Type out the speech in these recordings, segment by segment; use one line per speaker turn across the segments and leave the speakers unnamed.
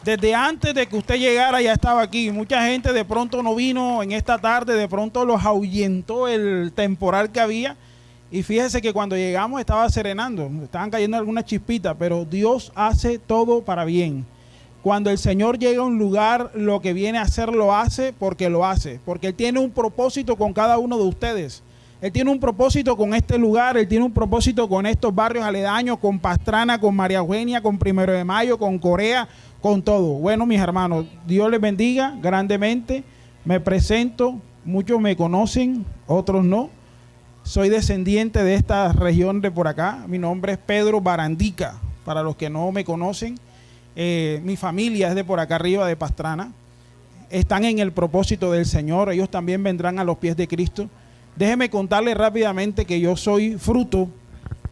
Desde antes de que usted llegara ya estaba aquí. Mucha gente de pronto no vino en esta tarde, de pronto los ahuyentó el temporal que había. Y fíjese que cuando llegamos estaba serenando, estaban cayendo algunas chispitas, pero Dios hace todo para bien. Cuando el Señor llega a un lugar, lo que viene a hacer lo hace, porque Él tiene un propósito con cada uno de ustedes. Él tiene un propósito con este lugar, Él tiene un propósito con estos barrios aledaños, con Pastrana, con María Eugenia, con 1 de Mayo, con Corea, con todo. Bueno, mis hermanos, Dios les bendiga grandemente. Me presento, muchos me conocen, otros no. Soy descendiente de esta región de por acá. Mi nombre es Pedro Barandica, para los que no me conocen. Mi familia es de por acá arriba, de Pastrana. Están en el propósito del Señor. Ellos también vendrán a los pies de Cristo. Déjeme contarles rápidamente que yo soy fruto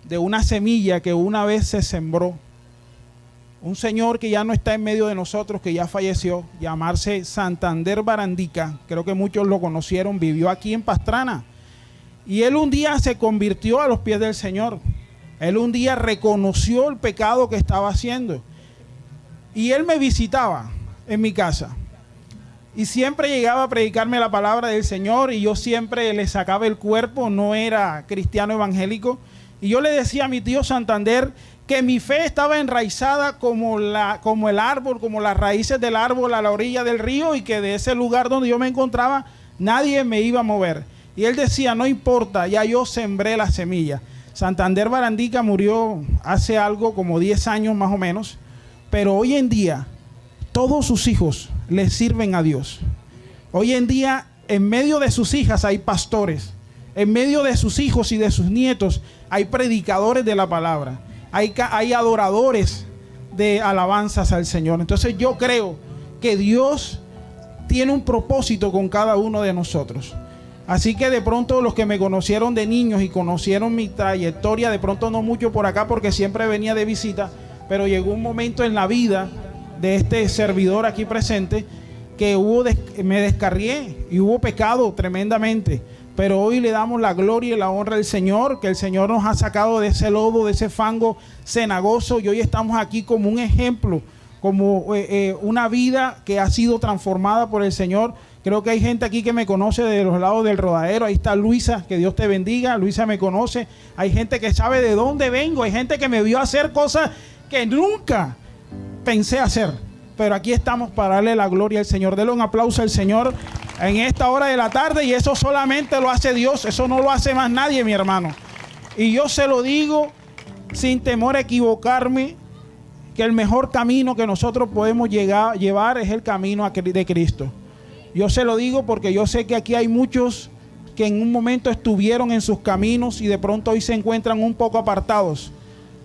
de una semilla que una vez se sembró. Un señor que ya no está en medio de nosotros, que ya falleció, llamarse Santander Barandica. Creo que muchos lo conocieron, vivió aquí en Pastrana. Y él un día se convirtió a los pies del Señor. Él un día reconoció el pecado que estaba haciendo. Y él me visitaba en mi casa. Y siempre llegaba a predicarme la palabra del Señor y yo siempre le sacaba el cuerpo, no era cristiano evangélico. Y yo le decía a mi tío Santander que mi fe estaba enraizada como el árbol, como las raíces del árbol a la orilla del río, y que de ese lugar donde yo me encontraba nadie me iba a mover. Y él decía, no importa, ya yo sembré la semilla. Santander Barandica murió hace algo como 10 años más o menos, pero hoy en día todos sus hijos le sirven a Dios. Hoy en día, en medio de sus hijas hay pastores. En medio de sus hijos y de sus nietos hay predicadores de la palabra. Hay adoradores de alabanzas al Señor. Entonces yo creo que Dios tiene un propósito con cada uno de nosotros. Así que de pronto los que me conocieron de niños y conocieron mi trayectoria, de pronto no mucho por acá porque siempre venía de visita, pero llegó un momento en la vida de este servidor aquí presente que me descarrié y hubo pecado tremendamente, pero hoy le damos la gloria y la honra al Señor, que el Señor nos ha sacado de ese lodo, de ese fango cenagoso, y hoy estamos aquí como un ejemplo, como una vida que ha sido transformada por el Señor. Creo que hay gente aquí que me conoce de los lados del Rodadero. Ahí está Luisa, que Dios te bendiga. Luisa me conoce. Hay gente que sabe de dónde vengo. Hay gente que me vio hacer cosas que nunca pensé hacer, pero aquí estamos para darle la gloria al Señor. Denle un aplauso al Señor en esta hora de la tarde, y eso solamente lo hace Dios, eso no lo hace más nadie, mi hermano. Y yo se lo digo sin temor a equivocarme, que el mejor camino que nosotros podemos llevar es el camino de Cristo. Yo se lo digo porque yo sé que aquí hay muchos que en un momento estuvieron en sus caminos y de pronto hoy se encuentran un poco apartados.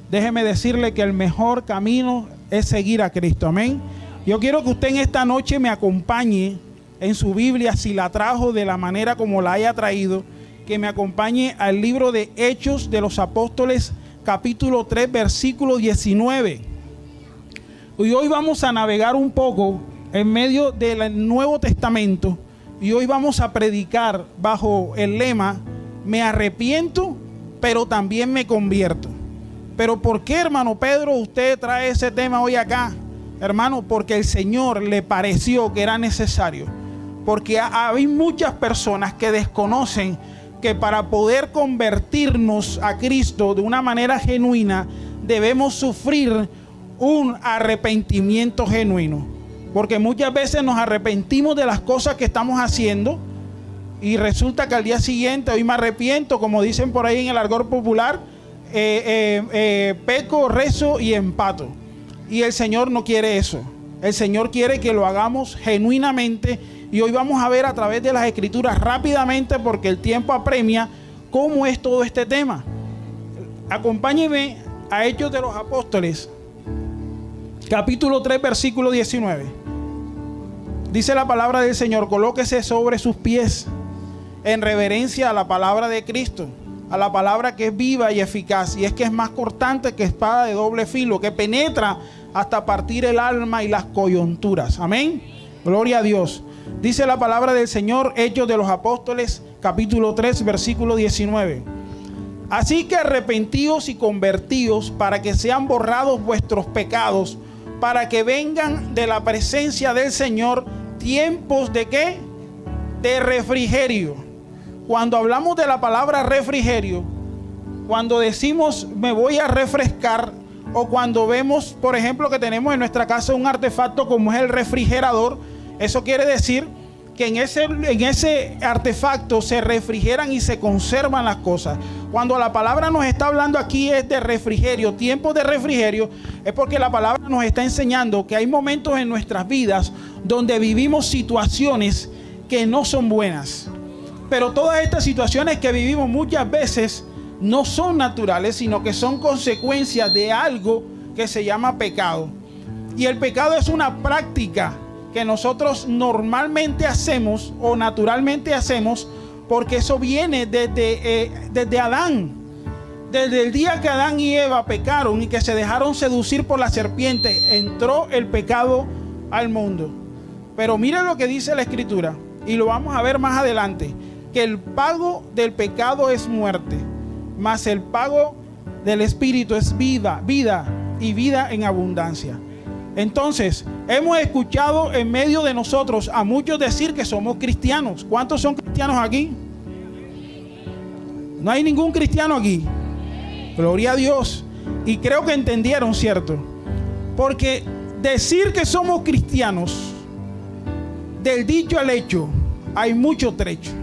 Déjeme decirle que el mejor camino es seguir a Cristo. Amén. Yo quiero que usted en esta noche me acompañe en su Biblia, si la trajo de la manera como la haya traído, que me acompañe al libro de Hechos de los Apóstoles, capítulo 3, versículo 19. Y hoy vamos a navegar un poco en medio del Nuevo Testamento, y hoy vamos a predicar bajo el lema: me arrepiento, pero también me convierto. Pero ¿por qué, hermano Pedro, usted trae ese tema hoy acá? Hermano, porque el Señor le pareció que era necesario. Porque hay muchas personas que desconocen que para poder convertirnos a Cristo de una manera genuina, debemos sufrir un arrepentimiento genuino. Porque muchas veces nos arrepentimos de las cosas que estamos haciendo y resulta que al día siguiente, hoy me arrepiento, como dicen por ahí en el argot popular, peco, rezo y empato. Y el Señor no quiere eso. El Señor quiere que lo hagamos genuinamente, y hoy vamos a ver a través de las Escrituras rápidamente, porque el tiempo apremia, cómo es todo este tema. Acompáñenme a Hechos de los Apóstoles, capítulo 3, versículo 19. Dice la palabra del Señor: colóquese sobre sus pies en reverencia a la palabra de Cristo, a la palabra que es viva y eficaz, y es que es más cortante que espada de doble filo, que penetra hasta partir el alma y las coyunturas. Amén. Gloria a Dios. Dice la palabra del Señor, Hechos de los Apóstoles, capítulo 3, versículo 19. Así que arrepentíos y convertíos para que sean borrados vuestros pecados, para que vengan de la presencia del Señor tiempos de ¿qué? De refrigerio. Cuando hablamos de la palabra refrigerio, cuando decimos me voy a refrescar, o cuando vemos, por ejemplo, que tenemos en nuestra casa un artefacto como es el refrigerador, eso quiere decir que en ese artefacto se refrigeran y se conservan las cosas. Cuando la palabra nos está hablando aquí es de refrigerio, tiempos de refrigerio, es porque la palabra nos está enseñando que hay momentos en nuestras vidas donde vivimos situaciones que no son buenas. Pero todas estas situaciones que vivimos muchas veces no son naturales, sino que son consecuencias de algo que se llama pecado. Y el pecado es una práctica que nosotros normalmente hacemos o naturalmente hacemos, porque eso viene desde Adán. Desde el día que Adán y Eva pecaron y que se dejaron seducir por la serpiente, entró el pecado al mundo. Pero miren lo que dice la Escritura, y lo vamos a ver más adelante, que el pago del pecado es muerte, mas el pago del Espíritu es vida y vida en abundancia. Entonces, hemos escuchado en medio de nosotros a muchos decir que somos cristianos. ¿Cuántos son cristianos aquí? No hay ningún cristiano aquí. Gloria a Dios. Y creo que entendieron, ¿cierto? Porque decir que somos cristianos, del dicho al hecho, hay mucho trecho.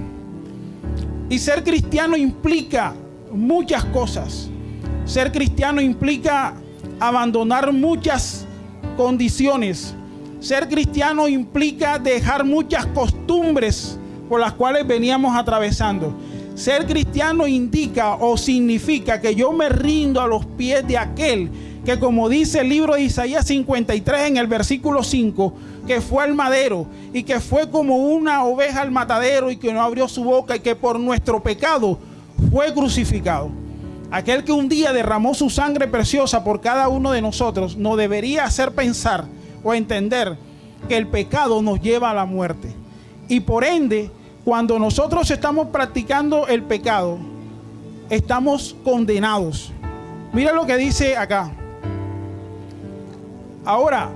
Y ser cristiano implica muchas cosas. Ser cristiano implica abandonar muchas condiciones. Ser cristiano implica dejar muchas costumbres por las cuales veníamos atravesando. Ser cristiano indica o significa que yo me rindo a los pies de aquel que, como dice el libro de Isaías 53 en el versículo 5, que fue al madero y que fue como una oveja al matadero y que no abrió su boca y que por nuestro pecado fue crucificado. Aquel que un día derramó su sangre preciosa por cada uno de nosotros nos debería hacer pensar o entender que el pecado nos lleva a la muerte. Y por ende, cuando nosotros estamos practicando el pecado, estamos condenados. Mira lo que dice acá. Ahora,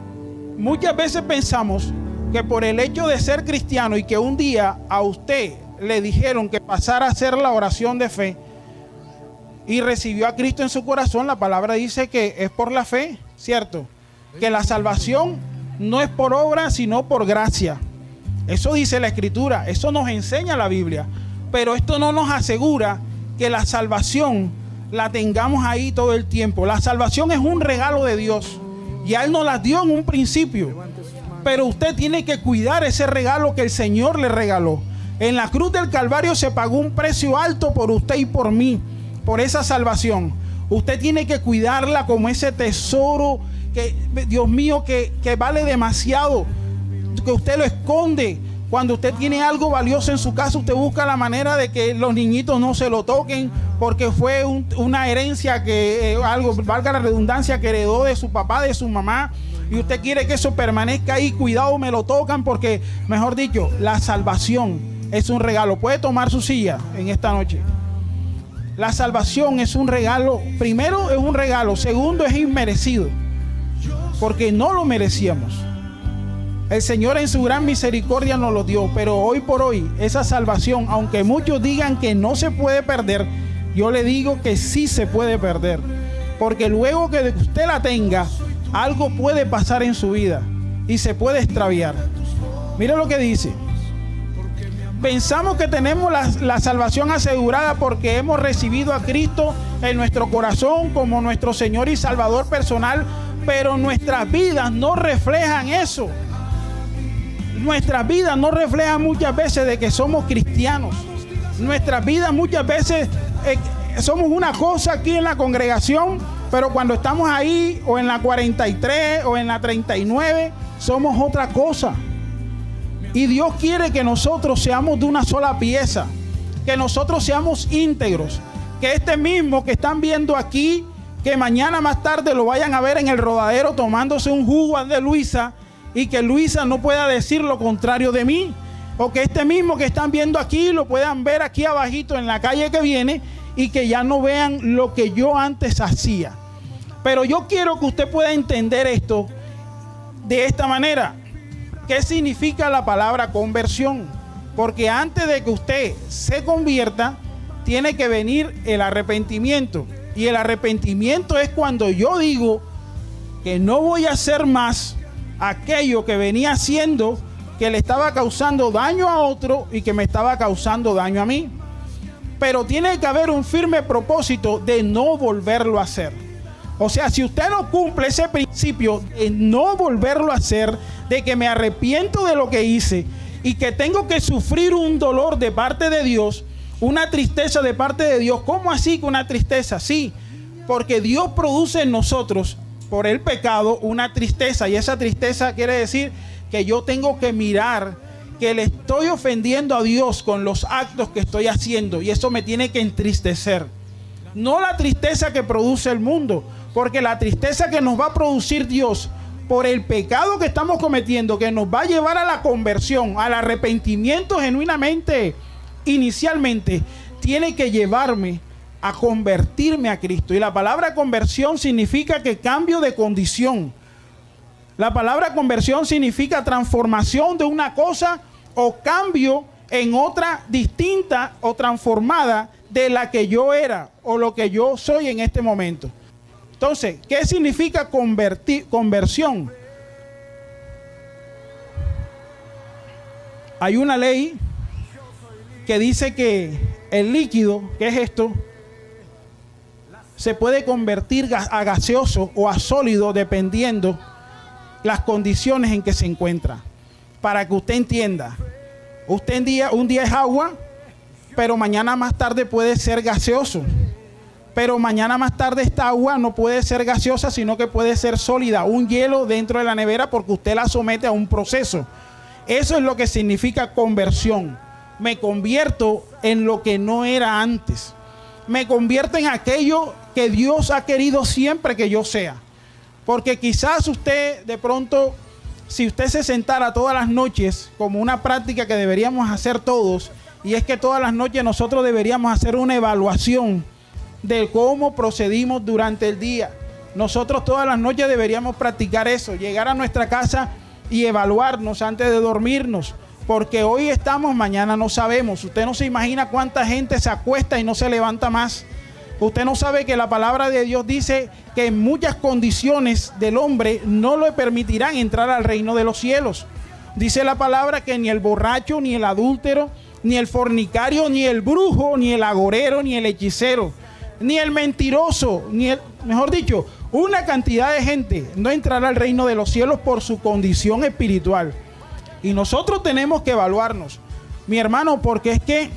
muchas veces pensamos que por el hecho de ser cristiano y que un día a usted le dijeron que pasara a hacer la oración de fe y recibió a Cristo en su corazón, la palabra dice que es por la fe, ¿cierto? Que la salvación no es por obra, sino por gracia. Eso dice la Escritura, eso nos enseña la Biblia. Pero esto no nos asegura que la salvación la tengamos ahí todo el tiempo. La salvación es un regalo de Dios y a Él nos la dio en un principio. Pero usted tiene que cuidar ese regalo que el Señor le regaló. En la cruz del Calvario se pagó un precio alto por usted y por mí, por esa salvación. Usted tiene que cuidarla como ese tesoro que, Dios mío, que vale demasiado, que usted lo esconde. Cuando usted tiene algo valioso en su casa, usted busca la manera de que los niñitos no se lo toquen, porque fue una herencia que algo, valga la redundancia, que heredó de su papá, de su mamá, y usted quiere que eso permanezca ahí. Cuidado, me lo tocan, porque, mejor dicho, la salvación es un regalo. Puede tomar su silla en esta noche. La salvación es un regalo. Primero, es un regalo. Segundo, es inmerecido, porque no lo merecíamos. El Señor en su gran misericordia nos lo dio, pero hoy por hoy esa salvación, aunque muchos digan que no se puede perder, yo le digo que sí se puede perder, porque luego que usted la tenga, algo puede pasar en su vida y se puede extraviar. Mira lo que dice. Pensamos que tenemos la salvación asegurada porque hemos recibido a Cristo en nuestro corazón como nuestro Señor y Salvador personal, pero nuestras vidas no reflejan eso. Nuestras vidas no reflejan muchas veces de que somos cristianos. Nuestras vidas muchas veces somos una cosa aquí en la congregación, pero cuando estamos ahí o en la 43 o en la 39 somos otra cosa. Y Dios quiere que nosotros seamos de una sola pieza, que nosotros seamos íntegros, que este mismo que están viendo aquí, que mañana más tarde lo vayan a ver en el rodadero tomándose un jugo de Luisa, y que Luisa no pueda decir lo contrario de mí, o que este mismo que están viendo aquí lo puedan ver aquí abajito en la calle que viene y que ya no vean lo que yo antes hacía. Pero yo quiero que usted pueda entender esto de esta manera. ¿Qué significa la palabra conversión? Porque antes de que usted se convierta, tiene que venir el arrepentimiento. Y el arrepentimiento es cuando yo digo que no voy a hacer más aquello que venía haciendo, que le estaba causando daño a otro y que me estaba causando daño a mí. Pero tiene que haber un firme propósito de no volverlo a hacer. O sea, si usted no cumple ese principio de no volverlo a hacer, de que me arrepiento de lo que hice y que tengo que sufrir un dolor de parte de Dios, una tristeza de parte de Dios. ¿Cómo así que una tristeza? Sí, porque Dios produce en nosotros, por el pecado, una tristeza. Y esa tristeza quiere decir que yo tengo que mirar que le estoy ofendiendo a Dios con los actos que estoy haciendo. Y eso me tiene que entristecer. No la tristeza que produce el mundo, porque la tristeza que nos va a producir Dios por el pecado que estamos cometiendo, que nos va a llevar a la conversión, al arrepentimiento genuinamente, inicialmente, tiene que llevarme a convertirme a Cristo. Y la palabra conversión significa que cambio de condición. La palabra conversión significa transformación de una cosa o cambio en otra distinta o transformada de la que yo era o lo que yo soy en este momento. Entonces, ¿qué significa conversión? Hay una ley que dice que el líquido, ¿qué es esto?, se puede convertir a gaseoso o a sólido dependiendo las condiciones en que se encuentra. Para que usted entienda, usted un día es agua, pero mañana más tarde puede ser gaseoso. Pero mañana más tarde esta agua no puede ser gaseosa, sino que puede ser sólida, un hielo dentro de la nevera, porque usted la somete a un proceso. Eso es lo que significa conversión. Me convierto en lo que no era antes. Me convierto en aquello que Dios ha querido siempre que yo sea. Porque quizás usted de pronto, si usted se sentara todas las noches, como una práctica que deberíamos hacer todos, y es que todas las noches nosotros deberíamos hacer una evaluación de cómo procedimos durante el día. Nosotros todas las noches deberíamos practicar eso, llegar a nuestra casa y evaluarnos antes de dormirnos, porque hoy estamos, mañana no sabemos. Usted no se imagina cuánta gente se acuesta y no se levanta más. Usted no sabe que la palabra de Dios dice que en muchas condiciones del hombre no le permitirán entrar al reino de los cielos. Dice la palabra que ni el borracho, ni el adúltero, ni el fornicario, ni el brujo, ni el agorero, ni el hechicero, ni el mentiroso, mejor dicho, una cantidad de gente no entrará al reino de los cielos por su condición espiritual. Y nosotros tenemos que evaluarnos, mi hermano, porque es que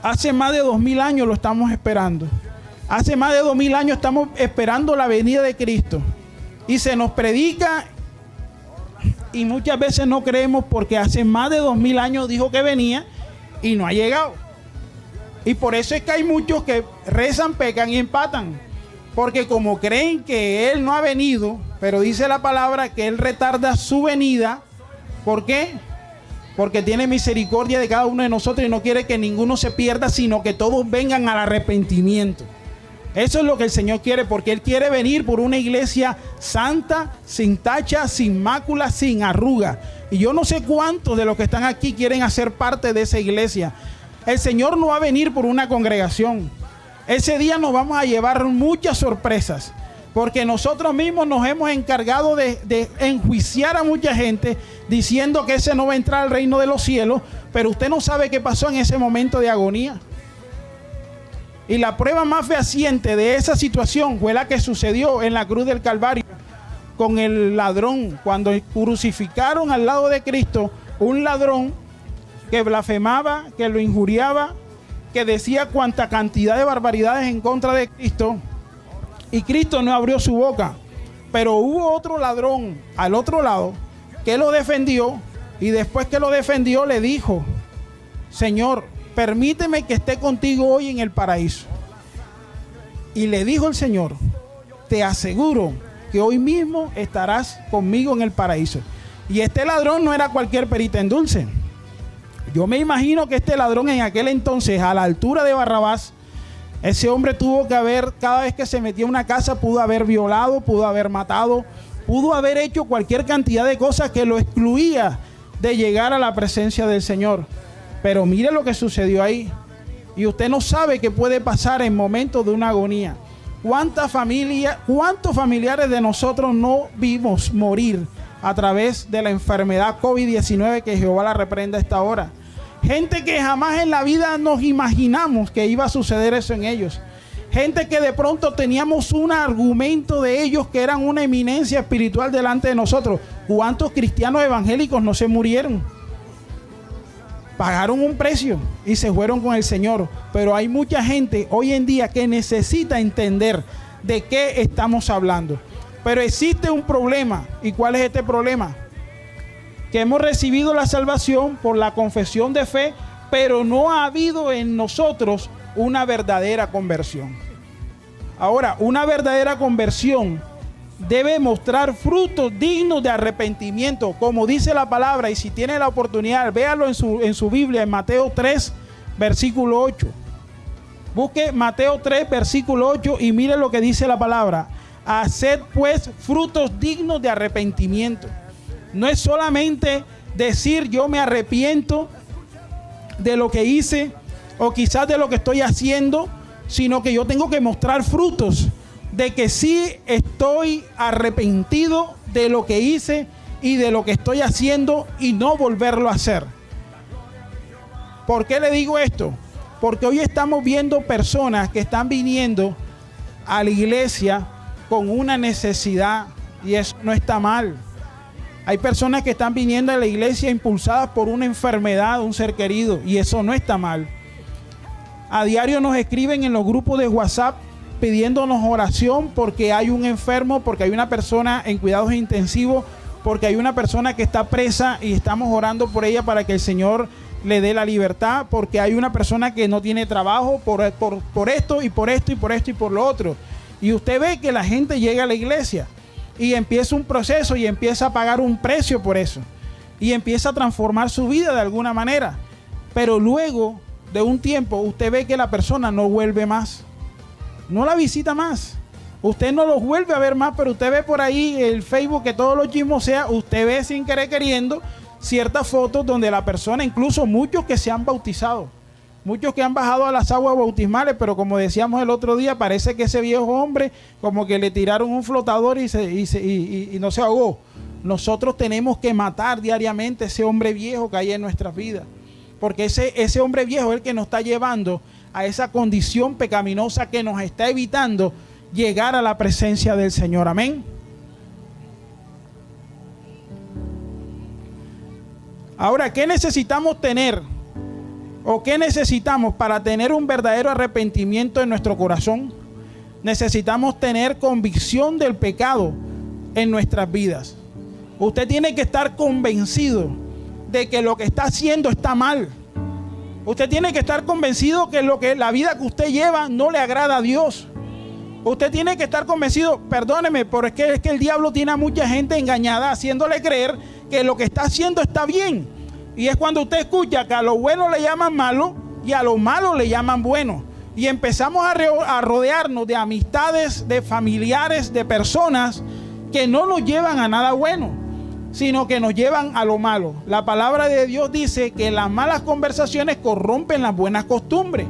hace más de 2000 años lo estamos esperando. Hace más de 2000 años estamos esperando la venida de Cristo. Y se nos predica y muchas veces no creemos, porque hace más de 2000 años dijo que venía y no ha llegado. Y por eso es que hay muchos que rezan, pecan y empatan. Porque como creen que Él no ha venido, pero dice la palabra que Él retarda su venida. ¿Por qué? Porque tiene misericordia de cada uno de nosotros y no quiere que ninguno se pierda, sino que todos vengan al arrepentimiento. Eso es lo que el Señor quiere, porque Él quiere venir por una iglesia santa, sin tacha, sin mácula, sin arruga. Y yo no sé cuántos de los que están aquí quieren hacer parte de esa iglesia. El Señor no va a venir por una congregación. Ese día nos vamos a llevar muchas sorpresas, porque nosotros mismos nos hemos encargado de enjuiciar a mucha gente diciendo que ese no va a entrar al reino de los cielos, pero usted no sabe qué pasó en ese momento de agonía. Y la prueba más fehaciente de esa situación fue la que sucedió en la cruz del Calvario con el ladrón, cuando crucificaron al lado de Cristo un ladrón que blasfemaba, que lo injuriaba, que decía cuanta cantidad de barbaridades en contra de Cristo, y Cristo no abrió su boca. Pero hubo otro ladrón al otro lado que lo defendió, y después que lo defendió le dijo: Señor, permíteme que esté contigo hoy en el paraíso. Y le dijo el Señor: te aseguro que hoy mismo estarás conmigo en el paraíso. Y este ladrón no era cualquier perita en dulce. Yo me imagino que este ladrón en aquel entonces, a la altura de Barrabás, ese hombre tuvo que haber, cada vez que se metía en una casa, pudo haber violado, pudo haber matado, Pudo haber hecho cualquier cantidad de cosas que lo excluía de llegar a la presencia del Señor. Pero mire lo que sucedió ahí. Y usted no sabe qué puede pasar en momentos de una agonía. ¿Cuántos familiares de nosotros no vimos morir a través de la enfermedad COVID-19, que Jehová la reprenda a esta hora? Gente que jamás en la vida nos imaginamos que iba a suceder eso en ellos. Gente que de pronto teníamos un argumento de ellos que eran una eminencia espiritual delante de nosotros. ¿Cuántos cristianos evangélicos no se murieron? Pagaron un precio y se fueron con el Señor. Pero hay mucha gente hoy en día que necesita entender de qué estamos hablando. Pero existe un problema. ¿Y cuál es este problema? Que hemos recibido la salvación por la confesión de fe, pero no ha habido en nosotros una verdadera conversión. Ahora, una verdadera conversión debe mostrar frutos dignos de arrepentimiento, como dice la palabra. Y si tiene la oportunidad, véalo en su Biblia, en Mateo 3, versículo 8. Busque Mateo 3, versículo 8 y mire lo que dice la palabra. Haced pues frutos dignos de arrepentimiento. No es solamente decir yo me arrepiento de lo que hice o quizás de lo que estoy haciendo, sino que yo tengo que mostrar frutos de que sí estoy arrepentido de lo que hice y de lo que estoy haciendo y no volverlo a hacer. ¿Por qué le digo esto? Porque hoy estamos viendo personas que están viniendo a la iglesia con una necesidad y eso no está mal. Hay personas que están viniendo a la iglesia impulsadas por una enfermedad, un ser querido, y eso no está mal. A diario nos escriben en los grupos de WhatsApp pidiéndonos oración porque hay un enfermo, porque hay una persona en cuidados intensivos, porque hay una persona que está presa y estamos orando por ella para que el Señor le dé la libertad, porque hay una persona que no tiene trabajo por esto y por esto y por esto y por lo otro. Y usted ve que la gente llega a la iglesia y empieza un proceso y empieza a pagar un precio por eso y empieza a transformar su vida de alguna manera, pero luego de un tiempo usted ve que la persona no vuelve más, no la visita más, usted no los vuelve a ver más, pero usted ve por ahí el Facebook que todos los chismosean, usted ve sin querer queriendo ciertas fotos donde la persona, incluso muchos que se han bautizado, muchos que han bajado a las aguas bautismales, pero como decíamos el otro día, parece que ese viejo hombre como que le tiraron un flotador y no se ahogó. Nosotros tenemos que matar diariamente ese hombre viejo que hay en nuestras vidas, porque ese hombre viejo es el que nos está llevando a esa condición pecaminosa que nos está evitando llegar a la presencia del Señor. Amén. Ahora, ¿qué necesitamos tener? ¿O qué necesitamos para tener un verdadero arrepentimiento en nuestro corazón? Necesitamos tener convicción del pecado en nuestras vidas. Usted tiene que estar convencido de que lo que está haciendo está mal. Usted tiene que estar convencido que la vida que usted lleva no le agrada a Dios. Usted tiene que estar convencido, perdóneme, porque es que el diablo tiene a mucha gente engañada, haciéndole creer que lo que está haciendo está bien. Y es cuando usted escucha que a lo bueno le llaman malo y a lo malo le llaman bueno. Y empezamos a rodearnos de amistades, de familiares, de personas que no nos llevan a nada bueno, sino que nos llevan a lo malo. La palabra de Dios dice que las malas conversaciones corrompen las buenas costumbres.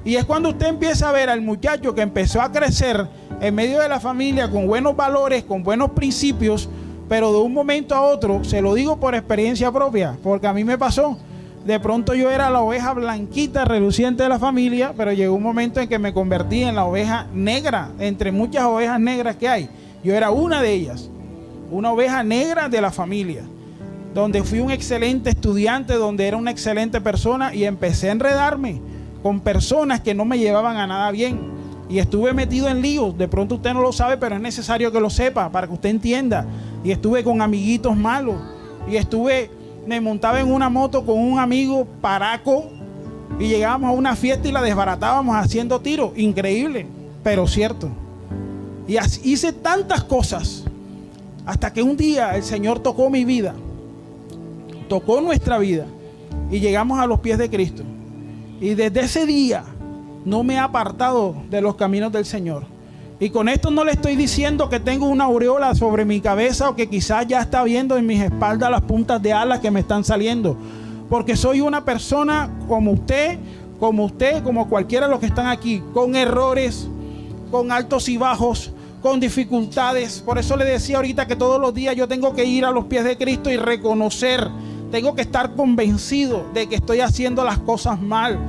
Y es cuando usted empieza a ver al muchacho que empezó a crecer en medio de la familia con buenos valores, con buenos principios, pero de un momento a otro, se lo digo por experiencia propia, porque a mí me pasó. De pronto yo era la oveja blanquita, reluciente de la familia, pero llegó un momento en que me convertí en la oveja negra, entre muchas ovejas negras que hay. Yo era una de ellas, una oveja negra de la familia, donde fui un excelente estudiante, donde era una excelente persona y empecé a enredarme con personas que no me llevaban a nada bien. Y estuve metido en líos. De pronto usted no lo sabe, pero es necesario que lo sepa para que usted entienda. Y estuve con amiguitos malos. Y me montaba en una moto con un amigo paraco. Y llegábamos a una fiesta y la desbaratábamos haciendo tiros. Increíble, pero cierto. Y hice tantas cosas. Hasta que un día el Señor tocó mi vida. Tocó nuestra vida. Y llegamos a los pies de Cristo. Y desde ese día no me he apartado de los caminos del Señor. Y con esto no le estoy diciendo que tengo una aureola sobre mi cabeza o que quizás ya está viendo en mis espaldas las puntas de alas que me están saliendo. Porque soy una persona como usted, como cualquiera de los que están aquí, con errores, con altos y bajos, con dificultades. Por eso le decía ahorita que todos los días yo tengo que ir a los pies de Cristo y reconocer, tengo que estar convencido de que estoy haciendo las cosas mal.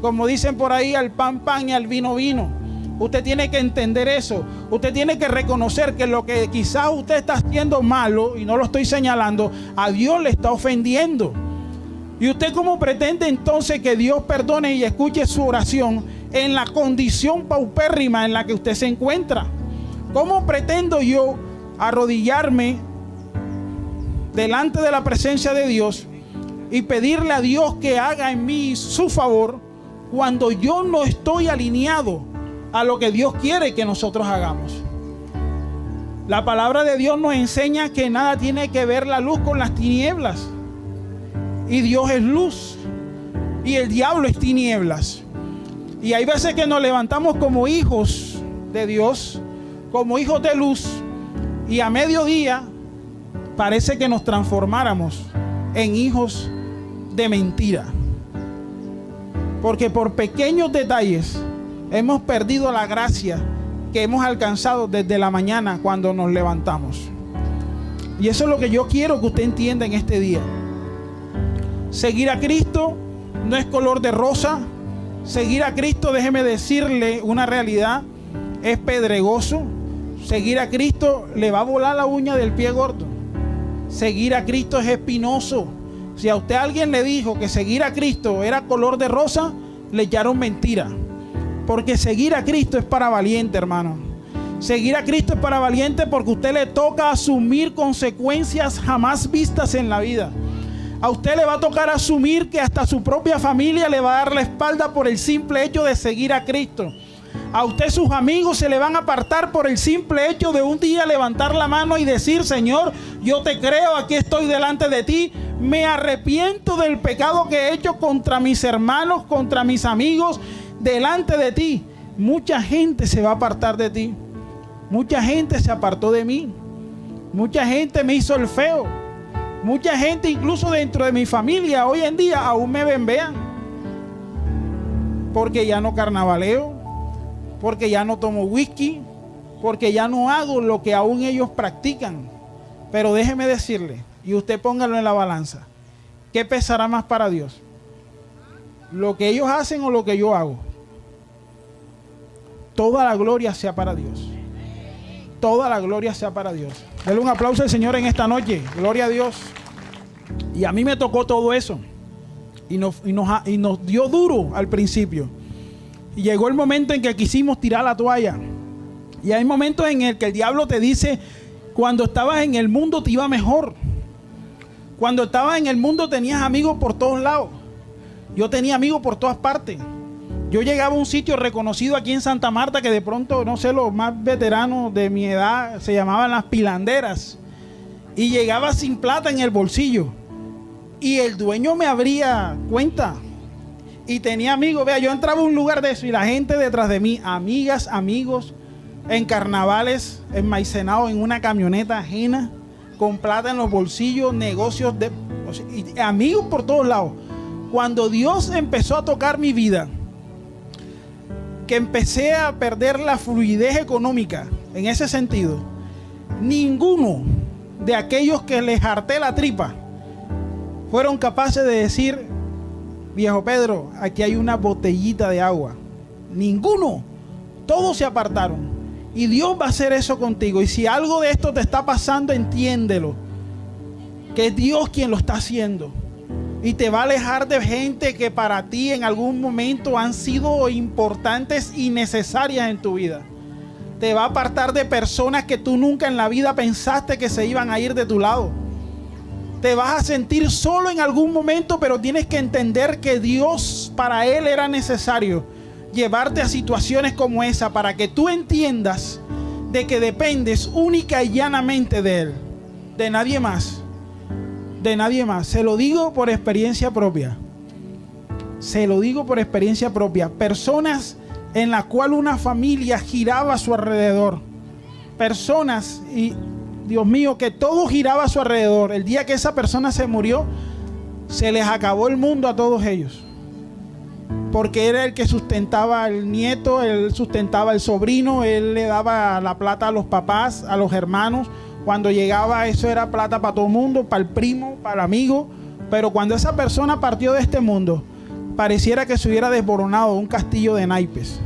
Como dicen por ahí, al pan pan y al vino vino. Usted tiene que entender eso. Usted tiene que reconocer que lo que quizás usted está haciendo malo, y no lo estoy señalando, a Dios le está ofendiendo. ¿Y usted cómo pretende entonces que Dios perdone y escuche su oración en la condición paupérrima en la que usted se encuentra? ¿Cómo pretendo yo arrodillarme delante de la presencia de Dios y pedirle a Dios que haga en mí su favor cuando yo no estoy alineado a lo que Dios quiere que nosotros hagamos? La palabra de Dios nos enseña que nada tiene que ver la luz con las tinieblas. Y Dios es luz. Y el diablo es tinieblas. Y hay veces que nos levantamos como hijos de Dios, como hijos de luz. Y a mediodía parece que nos transformáramos en hijos de mentira. Porque por pequeños detalles hemos perdido la gracia que hemos alcanzado desde la mañana cuando nos levantamos. Y eso es lo que yo quiero que usted entienda en este día. Seguir a Cristo no es color de rosa. Seguir a Cristo, déjeme decirle una realidad, es pedregoso. Seguir a Cristo le va a volar la uña del pie gordo. Seguir a Cristo es espinoso. Si a usted alguien le dijo que seguir a Cristo era color de rosa, le echaron mentira. Porque seguir a Cristo es para valiente, hermano. Seguir a Cristo es para valiente porque a usted le toca asumir consecuencias jamás vistas en la vida. A usted le va a tocar asumir que hasta su propia familia le va a dar la espalda por el simple hecho de seguir a Cristo. A usted sus amigos se le van a apartar por el simple hecho de un día levantar la mano y decir: Señor, yo te creo, aquí estoy delante de ti. Me arrepiento del pecado que he hecho contra mis hermanos, contra mis amigos, delante de ti. Mucha gente se va a apartar de ti. Mucha gente se apartó de mí. Mucha gente me hizo el feo. Mucha gente, incluso dentro de mi familia, hoy en día aún me vean. Porque ya no carnavaleo, porque ya no tomo whisky, porque ya no hago lo que aún ellos practican. Pero déjeme decirle, y usted póngalo en la balanza, ¿qué pesará más para Dios? ¿Lo que ellos hacen o lo que yo hago? Toda la gloria sea para Dios. Toda la gloria sea para Dios. Denle un aplauso al Señor en esta noche. Gloria a Dios. Y a mí me tocó todo eso. Y nos dio duro al principio. Y llegó el momento en que quisimos tirar la toalla. Y hay momentos en el que el diablo te dice: cuando estabas en el mundo te iba mejor. Cuando estabas en el mundo tenías amigos por todos lados. Yo tenía amigos por todas partes. Yo llegaba a un sitio reconocido aquí en Santa Marta que de pronto, no sé, los más veteranos de mi edad se llamaban Las Pilanderas. Y llegaba sin plata en el bolsillo. Y el dueño me abría cuenta. Y tenía amigos. Vea, yo entraba a un lugar de eso y la gente detrás de mí, amigas, amigos, en carnavales, enmaicenados en una camioneta ajena, con plata en los bolsillos, negocios y amigos por todos lados. Cuando Dios empezó a tocar mi vida, que empecé a perder la fluidez económica en ese sentido, ninguno de aquellos que les harté la tripa fueron capaces de decir: viejo Pedro, aquí hay una botellita de agua. Ninguno. Todos se apartaron. Y Dios va a hacer eso contigo. Y si algo de esto te está pasando, entiéndelo, que es Dios quien lo está haciendo. Y te va a alejar de gente que para ti en algún momento han sido importantes y necesarias en tu vida. Te va a apartar de personas que tú nunca en la vida pensaste que se iban a ir de tu lado. Te vas a sentir solo en algún momento, pero tienes que entender que Dios, para Él era necesario llevarte a situaciones como esa para que tú entiendas de que dependes única y llanamente de Él, de nadie más. De nadie más. Se lo digo por experiencia propia. Se lo digo por experiencia propia. Personas en la cual una familia giraba a su alrededor. Personas, y Dios mío, que todo giraba a su alrededor. El día que esa persona se murió, se les acabó el mundo a todos ellos. Porque era el que sustentaba al nieto, él sustentaba al sobrino, él le daba la plata a los papás, a los hermanos. Cuando llegaba, eso era plata para todo el mundo, para el primo, para el amigo. Pero cuando esa persona partió de este mundo, pareciera que se hubiera desboronado un castillo de naipes.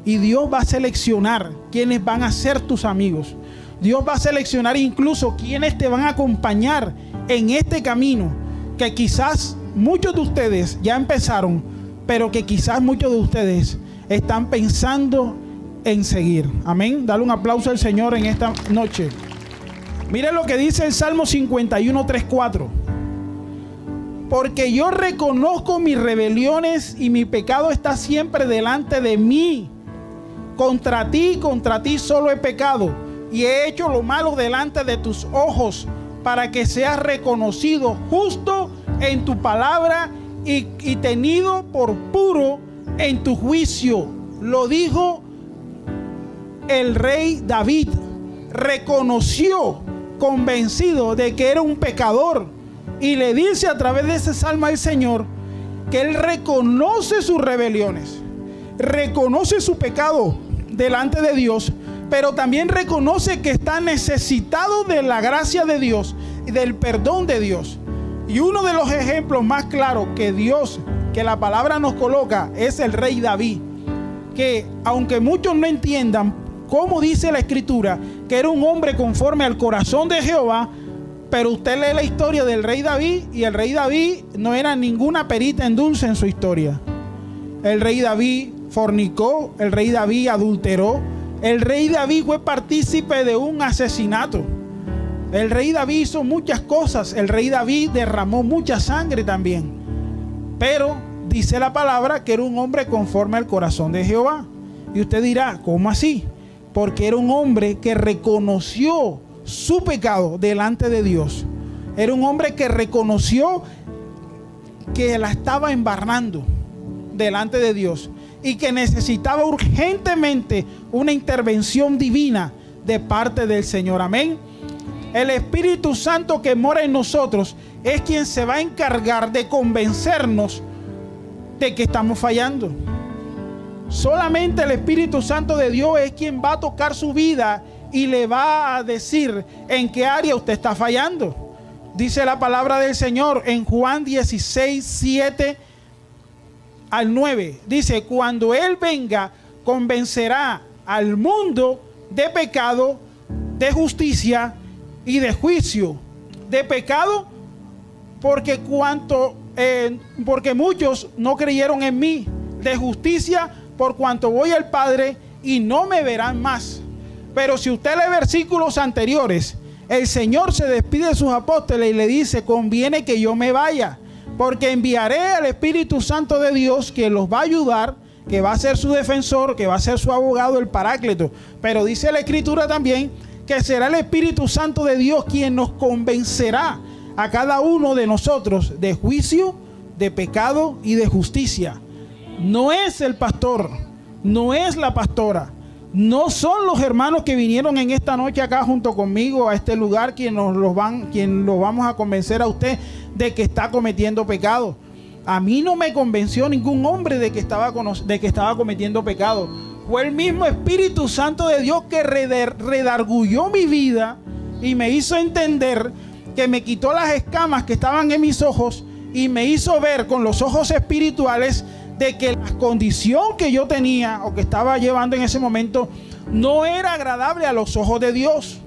Y Dios va a seleccionar quiénes van a ser tus amigos. Dios va a seleccionar incluso quiénes te van a acompañar en este camino, que quizás muchos de ustedes ya empezaron, pero que quizás muchos de ustedes están pensando en seguir. Amén. Dale un aplauso al Señor en esta noche. Mire lo que dice el Salmo 51, 3, 4. Porque yo reconozco mis rebeliones y mi pecado está siempre delante de mí. Contra ti solo he pecado y he hecho lo malo delante de tus ojos, para que seas reconocido justo en tu palabra y tenido por puro en tu juicio. Lo dijo el rey David. Reconoció, convencido de que era un pecador, y le dice a través de ese salmo al Señor que él reconoce sus rebeliones, reconoce su pecado delante de Dios, pero también reconoce que está necesitado de la gracia de Dios y del perdón de Dios. Y uno de los ejemplos más claros que la palabra nos coloca, es el rey David, que aunque muchos no entiendan cómo dice la escritura, que era un hombre conforme al corazón de Jehová, pero usted lee la historia del rey David, y el rey David no era ninguna perita en dulce en su historia. El rey David fornicó, el rey David adulteró, el rey David fue partícipe de un asesinato. El rey David hizo muchas cosas, el rey David derramó mucha sangre también. Pero dice la palabra que era un hombre conforme al corazón de Jehová. Y usted dirá, ¿cómo así? Porque era un hombre que reconoció su pecado delante de Dios. Era un hombre que reconoció que la estaba embarrando delante de Dios y que necesitaba urgentemente una intervención divina de parte del Señor. Amén. El Espíritu Santo que mora en nosotros es quien se va a encargar de convencernos de que estamos fallando. Solamente el Espíritu Santo de Dios es quien va a tocar su vida y le va a decir en qué área usted está fallando. Dice la palabra del Señor en Juan 16, 7 al 9. Dice, cuando Él venga, convencerá al mundo de pecado, de justicia y de juicio. De pecado, porque muchos no creyeron en mí. De justicia, por cuanto voy al Padre y no me verán más. Pero si usted lee versículos anteriores, el Señor se despide de sus apóstoles y le dice, conviene que yo me vaya, porque enviaré al Espíritu Santo de Dios, que los va a ayudar, que va a ser su defensor, que va a ser su abogado, el Paráclito. Pero dice la Escritura también que será el Espíritu Santo de Dios quien nos convencerá a cada uno de nosotros de juicio, de pecado y de justicia. No es el pastor, no es la pastora, no son los hermanos que vinieron en esta noche acá junto conmigo a este lugar quien lo vamos a convencer a usted de que está cometiendo pecado. A mí no me convenció ningún hombre de que estaba cometiendo pecado. Fue el mismo Espíritu Santo de Dios que redargulló mi vida y me hizo entender, que me quitó las escamas que estaban en mis ojos y me hizo ver con los ojos espirituales de que la condición que yo tenía o que estaba llevando en ese momento no era agradable a los ojos de Dios,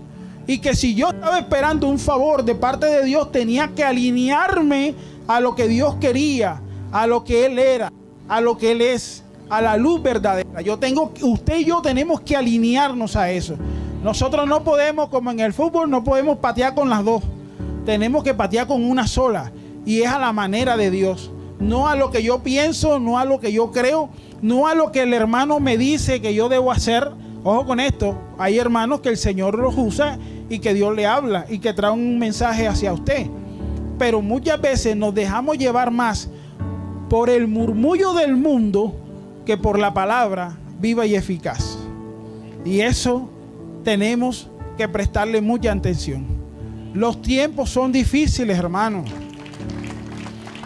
y que si yo estaba esperando un favor de parte de Dios, tenía que alinearme a lo que Dios quería, a lo que Él era, a lo que Él es, a la luz verdadera. Usted y yo tenemos que alinearnos a eso. Nosotros no podemos, como en el fútbol, no podemos patear con las dos. Tenemos que patear con una sola, y es a la manera de Dios. No a lo que yo pienso, no a lo que yo creo, no a lo que el hermano me dice que yo debo hacer. Ojo con esto, hay hermanos que el Señor los usa y que Dios le habla y que trae un mensaje hacia usted. Pero muchas veces nos dejamos llevar más por el murmullo del mundo que por la palabra viva y eficaz. Y eso tenemos que prestarle mucha atención. Los tiempos son difíciles, hermanos.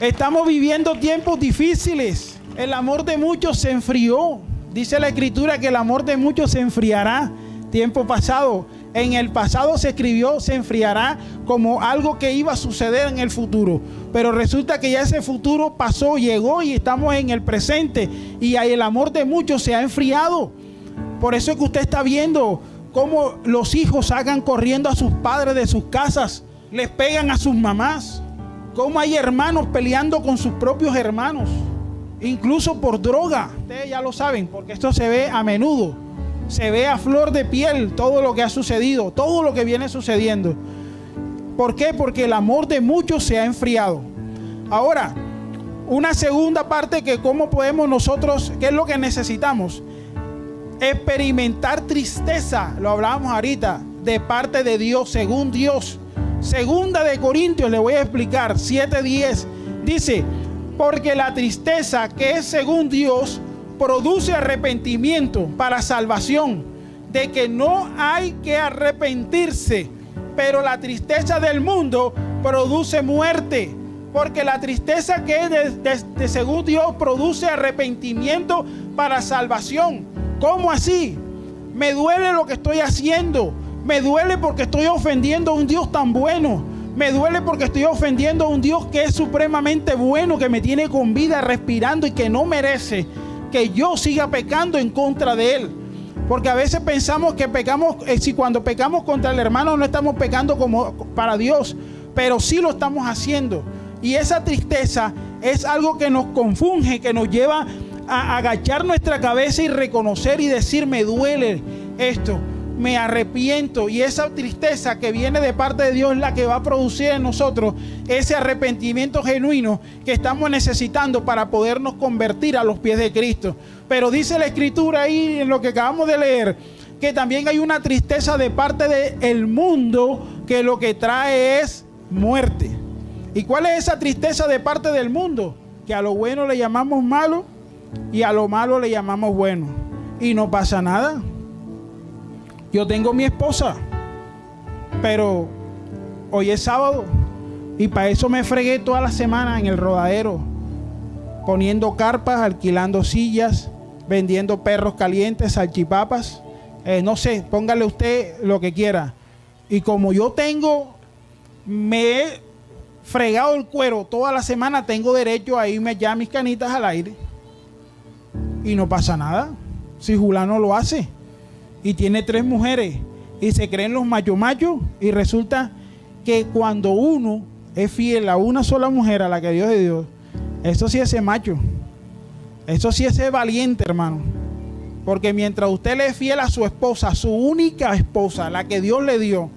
Estamos viviendo tiempos difíciles. El amor de muchos se enfrió. Dice la Escritura que el amor de muchos se enfriará. Tiempo pasado. En el pasado se escribió, se enfriará como algo que iba a suceder en el futuro. Pero resulta que ya ese futuro pasó, llegó y estamos en el presente. Y el amor de muchos se ha enfriado. Por eso es que usted está viendo cómo los hijos salgan corriendo a sus padres de sus casas. Les pegan a sus mamás. Cómo hay hermanos peleando con sus propios hermanos. Incluso por droga. Ustedes ya lo saben, porque esto se ve a menudo. Se ve a flor de piel todo lo que ha sucedido, todo lo que viene sucediendo. ¿Por qué? Porque el amor de muchos se ha enfriado. Ahora, una segunda parte que cómo podemos nosotros, ¿qué es lo que necesitamos? Experimentar tristeza, lo hablábamos ahorita, de parte de Dios, según Dios. Segunda de Corintios, le voy a explicar, 7:10, dice, porque la tristeza que es según Dios produce arrepentimiento para salvación, de que no hay que arrepentirse, pero la tristeza del mundo produce muerte, porque la tristeza que es de según Dios produce arrepentimiento para salvación. ¿Cómo así? Me duele lo que estoy haciendo, me duele porque estoy ofendiendo a un Dios tan bueno, me duele porque estoy ofendiendo a un Dios que es supremamente bueno, que me tiene con vida, respirando y que no merece que yo siga pecando en contra de Él. Porque a veces pensamos que pecamos, si cuando pecamos contra el hermano no estamos pecando como para Dios, pero sí lo estamos haciendo. Y esa tristeza es algo que nos confunde, que nos lleva a agachar nuestra cabeza y reconocer y decir, me duele esto, me arrepiento. Y esa tristeza que viene de parte de Dios es la que va a producir en nosotros ese arrepentimiento genuino que estamos necesitando para podernos convertir a los pies de Cristo. Pero dice la Escritura ahí en lo que acabamos de leer, que también hay una tristeza de parte del mundo que lo que trae es muerte. ¿Y cuál es esa tristeza de parte del mundo? Que a lo bueno le llamamos malo y a lo malo le llamamos bueno. Y no pasa nada. Yo tengo mi esposa, pero hoy es sábado y para eso me fregué toda la semana en el rodadero, poniendo carpas, alquilando sillas, vendiendo perros calientes, salchipapas, no sé, póngale usted lo que quiera. Y como yo me he fregado el cuero toda la semana, tengo derecho a irme ya mis canitas al aire. Y no pasa nada, si Julano lo hace. Y tiene 3 mujeres y se creen los machos y resulta que cuando uno es fiel a una sola mujer, a la que Dios le dio, eso sí es ese macho, eso sí es ese valiente, hermano. Porque mientras usted le es fiel a su esposa, su única esposa, la que Dios le dio,